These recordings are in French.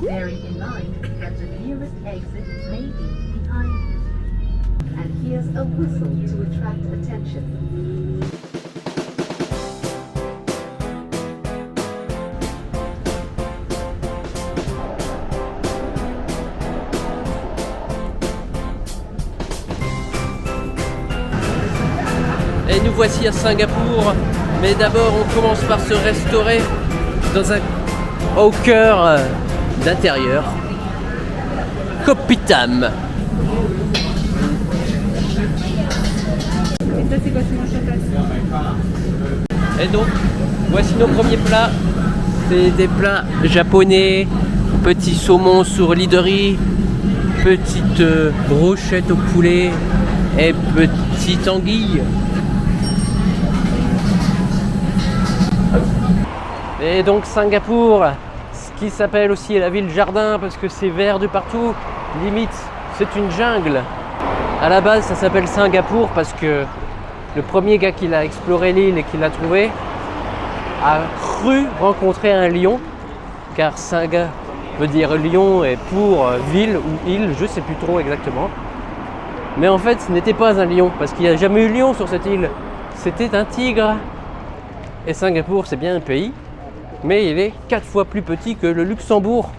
bearing in mind that the nearest exit may be behind you. And here's a whistle to attract attention. Et nous voici à Singapour, mais d'abord on commence par se restaurer au cœur d'intérieur. Kopitiam. Et ça, c'est quoi, tu manges sur place? Et donc, voici nos premiers plats. C'est des plats japonais, petit saumon sur lit de riz, petite brochette au poulet et petite anguille. Et donc Singapour, ce qui s'appelle aussi la ville jardin parce que c'est vert de partout, limite c'est une jungle. À la base ça s'appelle Singapour parce que le premier gars qui a exploré l'île et qui l'a trouvé a cru rencontrer un lion, car Singa veut dire lion et pour ville ou île, je sais plus trop exactement. Mais en fait ce n'était pas un lion parce qu'il n'y a jamais eu de lion sur cette île, c'était un tigre. Et Singapour c'est bien un pays, mais il est 4 fois plus petit que le Luxembourg.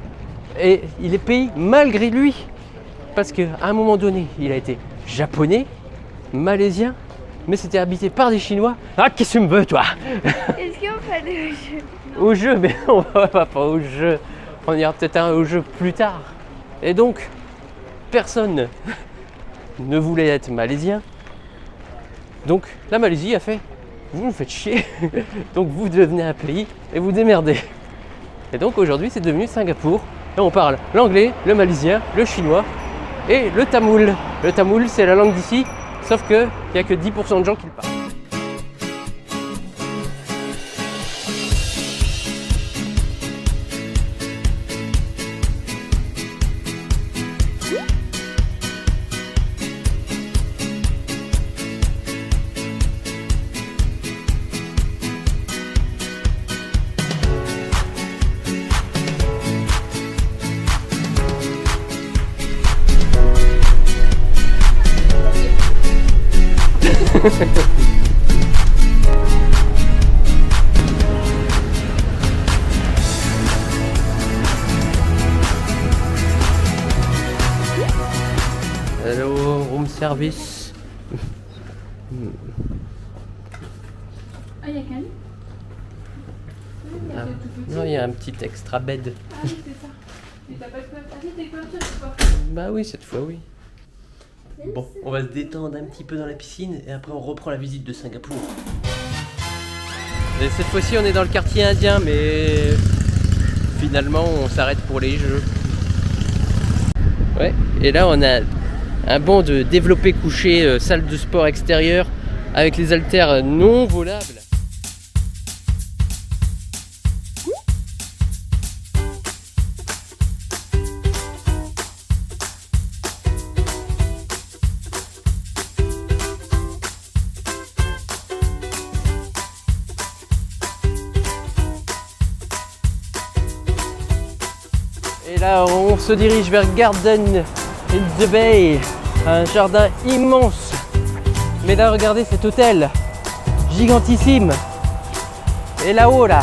Et il est pays malgré lui. Parce qu'à un moment donné, il a été japonais, malaisien, mais c'était habité par des Chinois. Ah, qu'est-ce que tu me veux, toi? Est-ce qu'on peut aller au jeu? Au jeu, mais on va pas au jeu. On ira peut-être au jeu plus tard. Et donc, personne ne voulait être malaisien. Donc, la Malaisie a fait: vous me faites chier, donc vous devenez un pays et vous démerdez. Et donc aujourd'hui c'est devenu Singapour et on parle l'anglais, le malaisien, le chinois et le tamoul. Le tamoul c'est la langue d'ici, sauf qu'il n'y a que 10% de gens qui le parlent. Hello, room service. Ah, il y a qu'un lit? Ah, non, il y a un petit extra bed. Ah oui, c'est ça. Mais t'as pas de quoi? Ah si, t'es quoi cette fois? Bah oui, cette fois oui. Bon, on va se détendre un petit peu dans la piscine et après on reprend la visite de Singapour. Et cette fois-ci on est dans le quartier indien, mais finalement on s'arrête pour les jeux. Ouais, et là on a un banc de développé couché, salle de sport extérieure avec les haltères non volables. Et là, on se dirige vers Garden in the Bay, un jardin immense. Mais là, regardez cet hôtel, gigantissime. Et là-haut, là,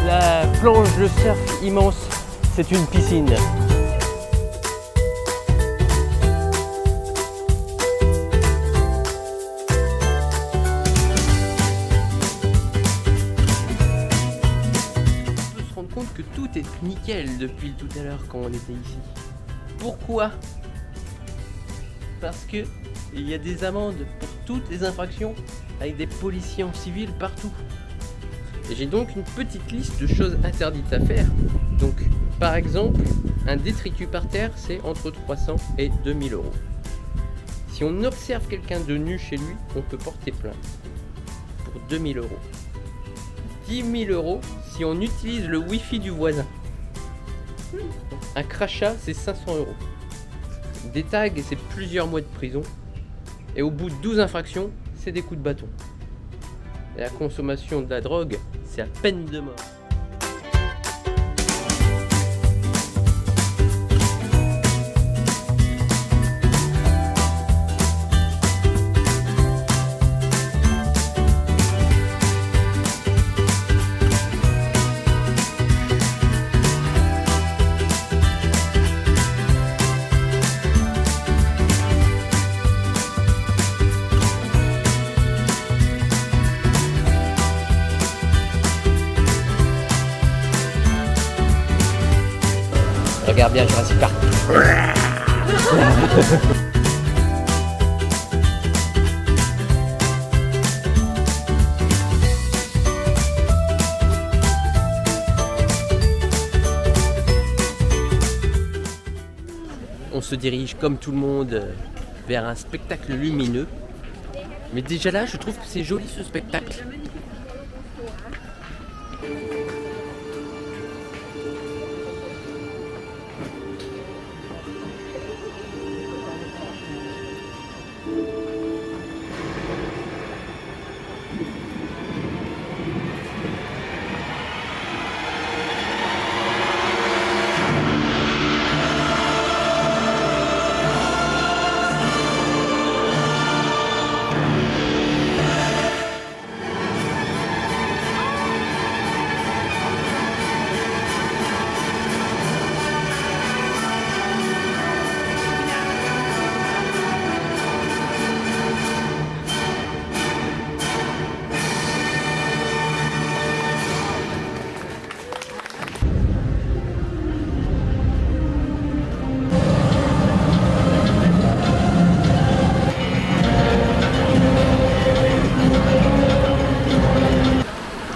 la planche de surf immense, c'est une piscine. Compte que tout est nickel depuis tout à l'heure quand on était ici. Pourquoi? Parce que il y a des amendes pour toutes les infractions avec des policiers en civil partout. Et j'ai donc une petite liste de choses interdites à faire. Donc par exemple, un détritus par terre c'est entre 300 et 2000 euros. Si on observe quelqu'un de nu chez lui, on peut porter plainte pour 2000 euros. 10 000 euros si on utilise le wifi du voisin. Un crachat, c'est 500 euros. Des tags, c'est plusieurs mois de prison. Et au bout de 12 infractions, c'est des coups de bâton. Et la consommation de la drogue, c'est à peine de mort. regarde bien Jurassic Park. On se dirige comme tout le monde vers un spectacle lumineux. Mais déjà là, je trouve que c'est joli ce spectacle.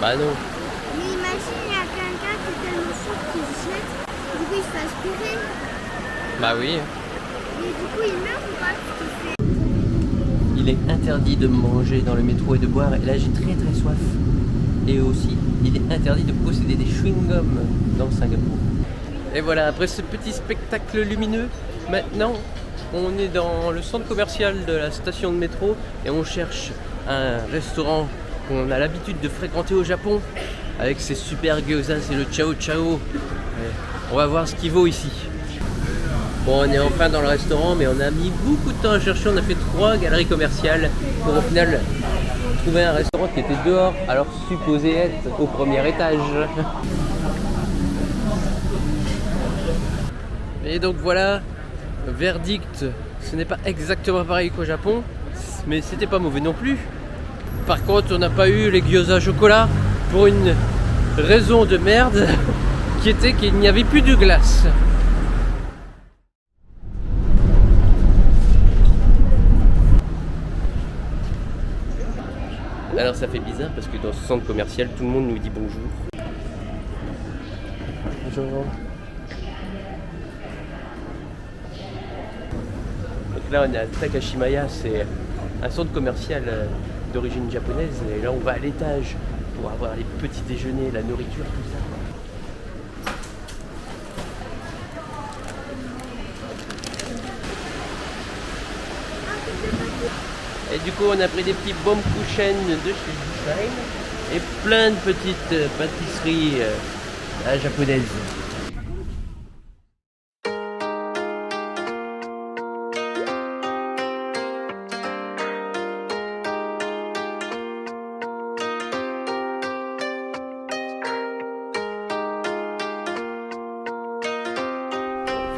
Bah non. Mais imagine, il y a quelqu'un qui est tellement chaud qu'il jette, du coup il se fait aspirer. Bah oui. Et du coup il meurt ou pas? Parce que c'est- Il est interdit de manger dans le métro et de boire. Et là j'ai très très soif. Et aussi, il est interdit de posséder des chewing-gums dans Singapour. Et voilà, après ce petit spectacle lumineux, maintenant on est dans le centre commercial de la station de métro et on cherche un restaurant qu'on a l'habitude de fréquenter au Japon avec ses super gyozas et le Chao Chao. Ouais, on va voir ce qu'il vaut ici. Bon, on est enfin dans le restaurant, mais on a mis beaucoup de temps à chercher. On a fait 3 galeries commerciales pour au final trouver un restaurant qui était dehors, alors supposé être au premier étage. Et donc voilà, verdict, ce n'est pas exactement pareil qu'au Japon, mais c'était pas mauvais non plus. Par contre, on n'a pas eu les gyoza chocolat pour une raison de merde qui était qu'il n'y avait plus de glace. Alors ça fait bizarre parce que dans ce centre commercial, tout le monde nous dit bonjour. Bonjour. Donc là on est à Takashimaya, c'est un centre commercial d'origine japonaise et là on va à l'étage pour avoir les petits déjeuners, la nourriture, tout ça. Et du coup on a pris des petits Baumkuchen de chez Design et plein de petites pâtisseries japonaises.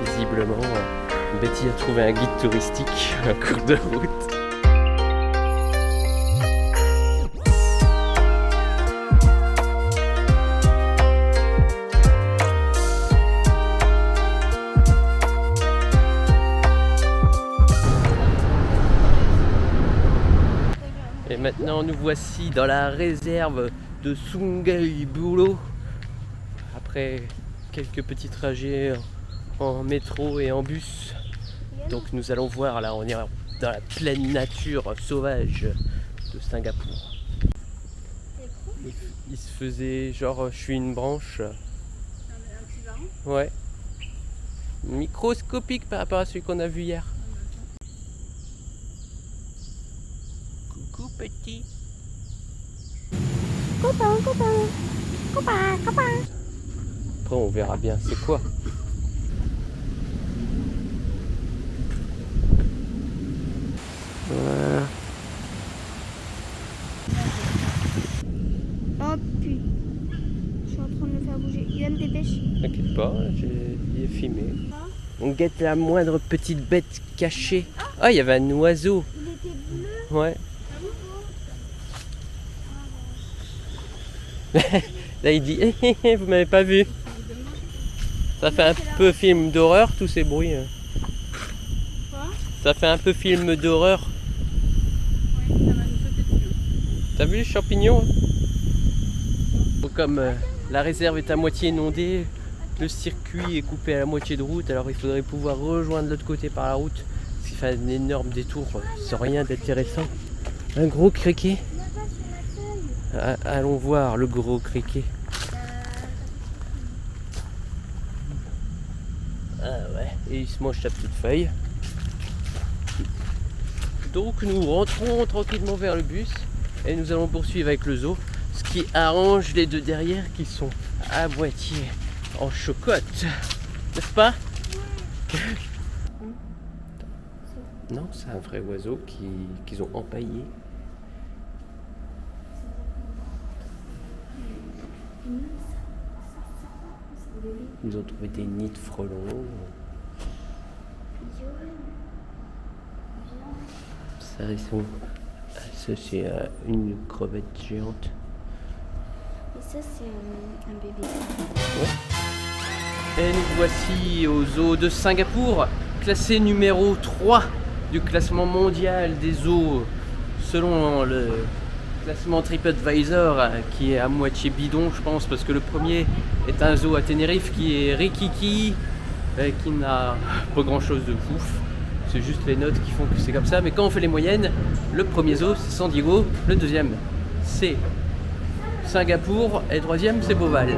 Visiblement, Betty a trouvé un guide touristique en cours de route. Et maintenant nous voici dans la réserve de Sungai Buloh. Après quelques petits trajets en métro et en bus. Donc nous allons voir, là on est dans la pleine nature sauvage de Singapour. Il se faisait genre je suis une branche. Un petit baron. Ouais. Microscopique par rapport à celui qu'on a vu hier. Coucou petit. Copain, copain, copain, copain. Après on verra bien c'est quoi. Voilà. Oh putain, je suis en train de me faire bouger. Il va me dépêcher. T'inquiète pas, il est filmé. On guette la moindre petite bête cachée. Ah, il y avait un oiseau. Il était bleu. Ouais. Là il dit vous m'avez pas vu. Ça fait un peu film d'horreur, tous ces bruits. Quoi? Ça fait un peu film d'horreur. Oui, ça m'a sauté dessus. T'as vu les champignons? Comme la réserve est à moitié inondée, le circuit est coupé à la moitié de route, alors il faudrait pouvoir rejoindre l'autre côté par la route, ce qui fait un énorme détour sans rien d'intéressant. Un gros criquet. Allons voir le gros criquet. Ah ouais, et il se mange sa petite feuille. Donc nous rentrons tranquillement vers le bus et nous allons poursuivre avec le zoo, ce qui arrange les deux derrière qui sont à moitié en chocotte, n'est-ce pas? Non, c'est un vrai oiseau qu'ils ont empaillé. Ils ont trouvé des nids de frelons. Ça, c'est une crevette géante. Et ça, c'est un bébé. Et nous voici au zoo de Singapour, classé numéro 3 du classement mondial des zoos selon le classement TripAdvisor, qui est à moitié bidon je pense, parce que le premier est un zoo à Tenerife qui est Rikiki, qui n'a pas grand chose de ouf. C'est juste les notes qui font que c'est comme ça, mais quand on fait les moyennes, le premier zoo c'est San Diego, le deuxième c'est Singapour et le troisième c'est Beauval.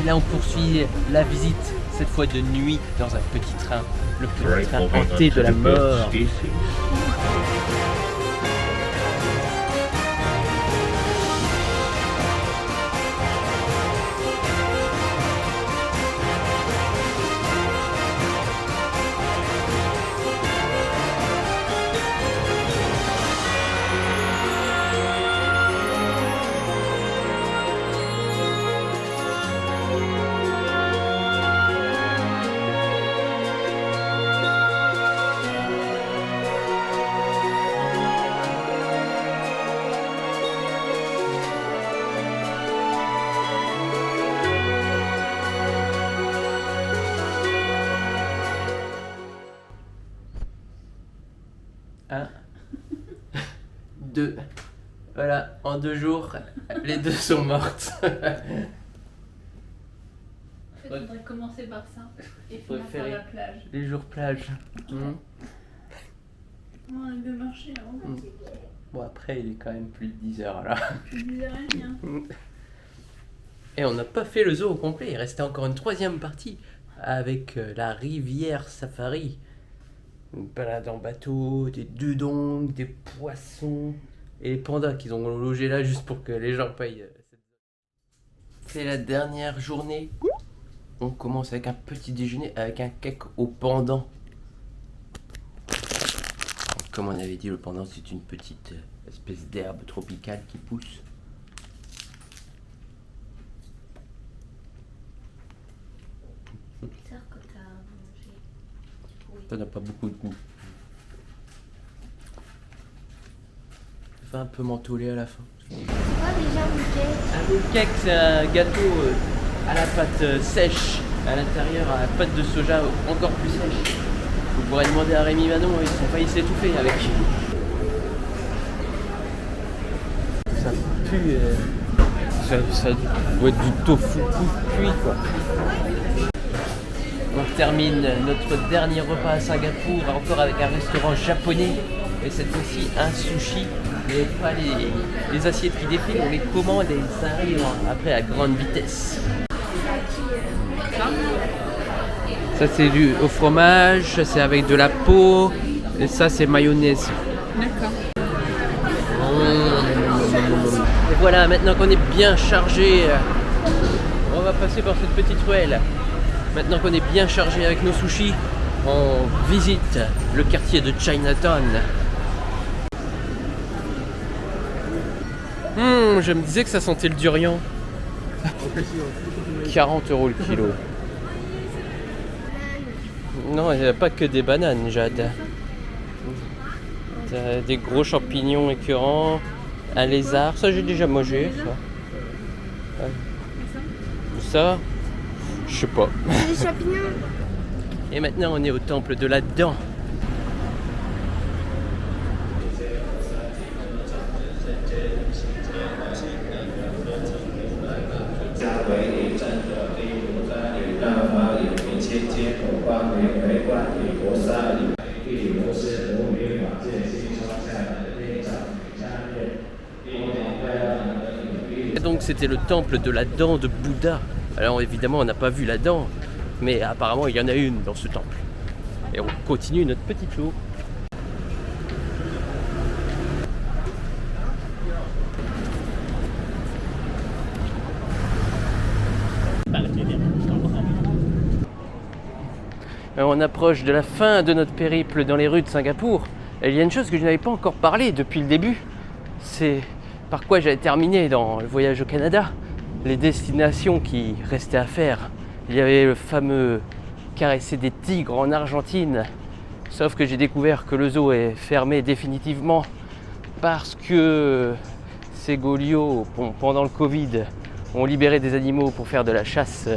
Et là on poursuit la visite, cette fois de nuit, dans un petit train, le petit train hanté de la mort. Un, deux. Voilà, en 2 jours, les deux sont mortes. En fait, il faudrait commencer par ça et finir par la plage. Les jours plage. On a de marcher avant. Bon, après, il est quand même plus de 10 heures là. Plus de 10h30. Hein. Et on n'a pas fait le zoo au complet. Il restait encore une 3e partie avec la rivière safari. Une balade en bateau, des dugongs, des poissons et les pandas qu'ils ont logé là juste pour que les gens payent. C'est la dernière journée. On commence avec un petit déjeuner avec un cake au pandan. Comme on avait dit, le pandan c'est une petite espèce d'herbe tropicale qui pousse. C'est bizarre que t'as mangé. Ça n'a pas beaucoup de goût. Ça fait un peu mentholé à la fin. C'est quoi déjà le cake? Le cake, c'est un gâteau à la pâte sèche, à l'intérieur à la pâte de soja encore plus sèche. Vous pourrez demander à Rémi Manon, ils sont failli s'étouffer avec. Ça pue. Ça doit être du tofu cuit quoi. On termine notre dernier repas à Singapour encore avec un restaurant japonais et cette fois-ci un sushi, mais pas les assiettes qui défilent, on les commande et ça arrive après à grande vitesse. Ça c'est du au fromage, c'est avec de la peau et ça c'est mayonnaise. D'accord. Et voilà, maintenant qu'on est bien chargé, on va passer par cette petite ruelle. Maintenant qu'on est bien chargé avec nos sushis, on visite le quartier de Chinatown. Je me disais que ça sentait le durian. 40 € le kilo. Non, il n'y a pas que des bananes, Jade. T'as des gros champignons écœurants, un lézard, ça j'ai déjà mangé, ça. Ça, je sais pas. Les champignons. Et maintenant on est au temple de la dent. Et donc c'était le temple de la dent de Bouddha. Alors évidemment on n'a pas vu la dent, mais apparemment il y en a une dans ce temple. Et on continue notre petit tour. On approche de la fin de notre périple dans les rues de Singapour. Et il y a une chose que je n'avais pas encore parlé depuis le début, c'est par quoi j'avais terminé dans le voyage au Canada, les destinations qui restaient à faire. Il y avait le fameux caresser des tigres en Argentine, sauf que j'ai découvert que le zoo est fermé définitivement parce que ces Gaulios, pendant le Covid, ont libéré des animaux pour faire de la chasse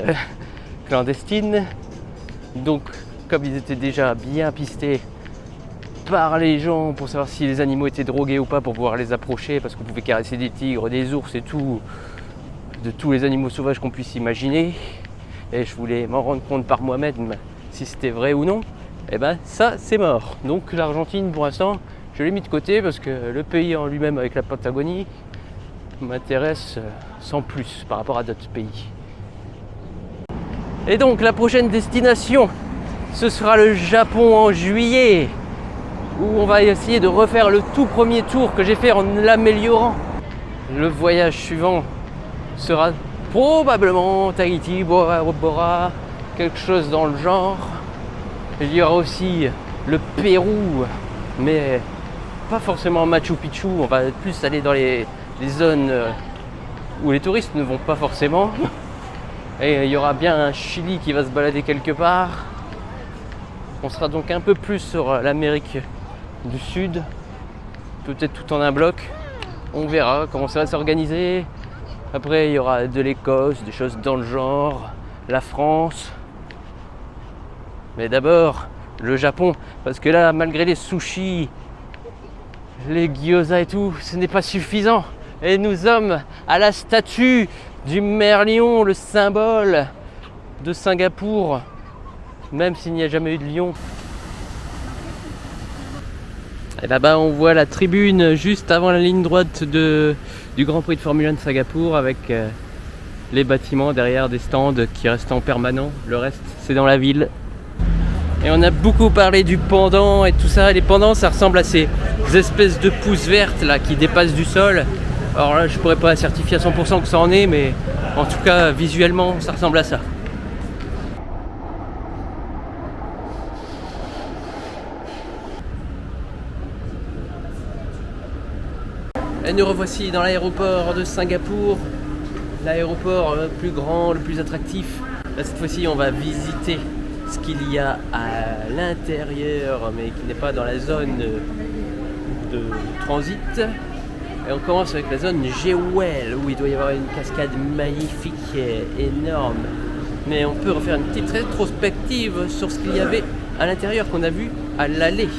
clandestine. Donc, comme ils étaient déjà bien pistés par les gens pour savoir si les animaux étaient drogués ou pas pour pouvoir les approcher, parce qu'on pouvait caresser des tigres, des ours et tout, de tous les animaux sauvages qu'on puisse imaginer, et je voulais m'en rendre compte par moi-même si c'était vrai ou non, et ben ça c'est mort. Donc l'Argentine pour l'instant je l'ai mis de côté parce que le pays en lui-même avec la Patagonie m'intéresse sans plus par rapport à d'autres pays. Et donc la prochaine destination, ce sera le Japon en juillet, où on va essayer de refaire le tout premier tour que j'ai fait en l'améliorant. Le voyage suivant sera probablement Tahiti, Bora Bora, quelque chose dans le genre. Il y aura aussi le Pérou, mais pas forcément Machu Picchu, on va plus aller dans les zones où les touristes ne vont pas forcément. Et il y aura bien un Chili qui va se balader quelque part. On sera donc un peu plus sur l'Amérique du Sud, peut-être tout en un bloc. On verra comment ça va s'organiser. Après, il y aura de l'Écosse, des choses dans le genre, la France. Mais d'abord, le Japon, parce que là, malgré les sushis, les gyoza et tout, ce n'est pas suffisant. Et nous sommes à la statue du Merlion, le symbole de Singapour, même s'il n'y a jamais eu de lion. Et là-bas, on voit la tribune juste avant la ligne droite du Grand Prix de Formule 1 de Singapour, avec les bâtiments derrière, des stands qui restent en permanent. Le reste, c'est dans la ville. Et on a beaucoup parlé du pendant et tout ça. Les pendants, ça ressemble à ces espèces de pousses vertes là qui dépassent du sol. Alors là, je pourrais pas certifier à 100% que ça en est, mais en tout cas, visuellement, ça ressemble à ça. Et nous revoici dans l'aéroport de Singapour, l'aéroport le plus grand, le plus attractif. Là, cette fois-ci, on va visiter ce qu'il y a à l'intérieur, mais qui n'est pas dans la zone de transit. Et on commence avec la zone Jewel, où il doit y avoir une cascade magnifique et énorme. Mais on peut refaire une petite rétrospective sur ce qu'il y avait à l'intérieur qu'on a vu à l'aller.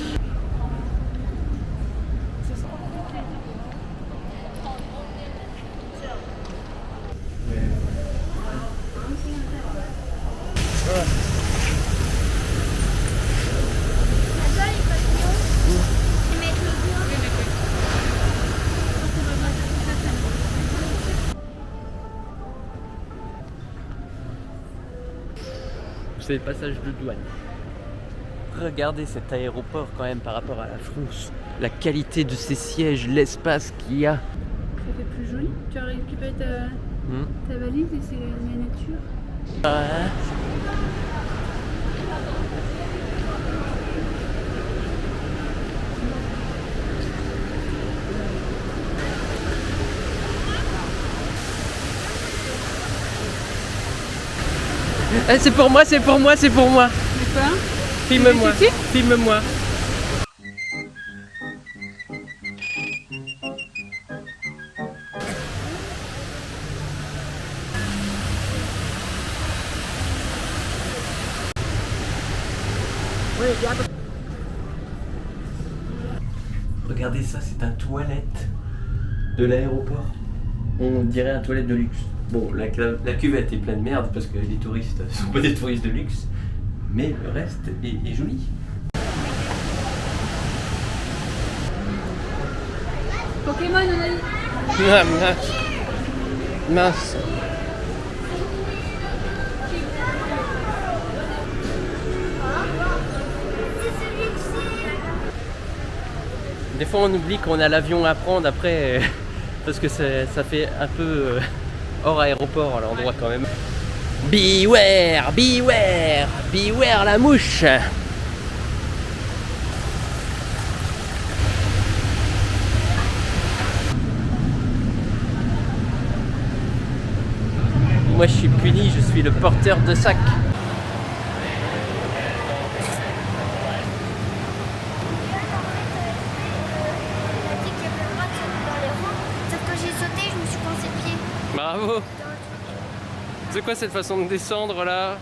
c'est les passages de douane. Regardez cet aéroport quand même par rapport à la France. La qualité de ses sièges, l'espace qu'il y a. Ça fait plus joli. Tu as récupéré ta valise et c'est la nature. Ouais. Eh, c'est pour moi, c'est pour moi, c'est pour moi. Mais quoi? Filme-moi, Tu veux filme-moi. Regardez ça, c'est un toilette de l'aéroport. On dirait un toilette de luxe. Bon, la cuvette est pleine de merde parce que les touristes ne sont pas des touristes de luxe, mais le reste est joli. Pokémon, on a eu. Ah, mince. Mince. Des fois on oublie qu'on a l'avion à prendre après parce que ça fait un peu hors aéroport à l'endroit quand même. Beware, beware, beware la mouche. Moi je suis puni, je suis le porteur de sac. Bravo. C'est quoi cette façon de descendre là?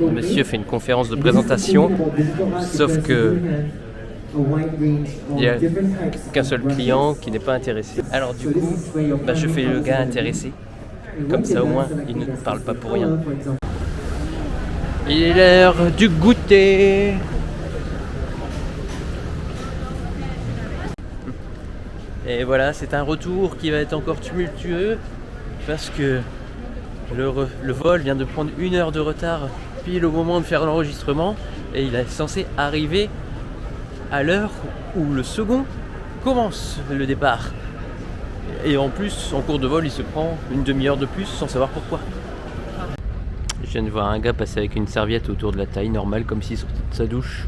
Monsieur fait une conférence de présentation, sauf que il n'y a qu'un seul client qui n'est pas intéressé. Alors du coup, je fais le gars intéressé. Comme ça au moins, il ne parle pas pour rien. Il est l'heure du goûter. Et voilà, c'est un retour qui va être encore tumultueux parce que le vol vient de prendre 1 heure de retard pile au moment de faire l'enregistrement et il est censé arriver à l'heure où le second commence le départ. Et en plus, en cours de vol, il se prend une demi-heure de plus sans savoir pourquoi. Je viens de voir un gars passer avec une serviette autour de la taille normale comme s'il sortait de sa douche.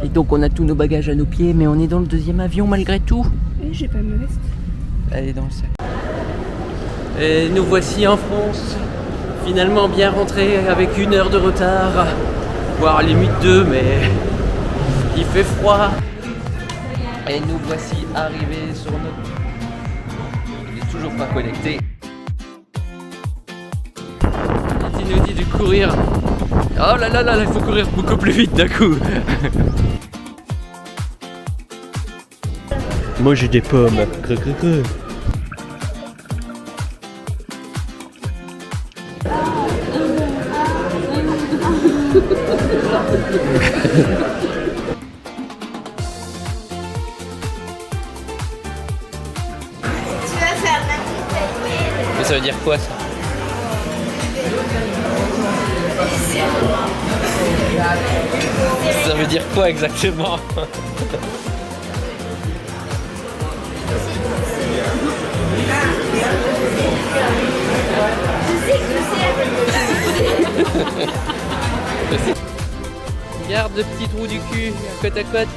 Et donc on a tous nos bagages à nos pieds, mais on est dans le 2e avion malgré tout. Et j'ai pas ma veste. Elle est dans le sac. Et nous voici en France, finalement bien rentrés avec 1 heure de retard, voire limite 2, mais il fait froid. Et nous voici arrivés sur notre... Il est toujours pas connecté. Il nous dit de courir. Oh là là là, il faut courir beaucoup plus vite d'un coup. Moi j'ai des pommes. Tu vas faire la petite. Mais ça veut dire quoi ça? Ça veut dire quoi exactement? Garde le petit trou du cul côte à côte.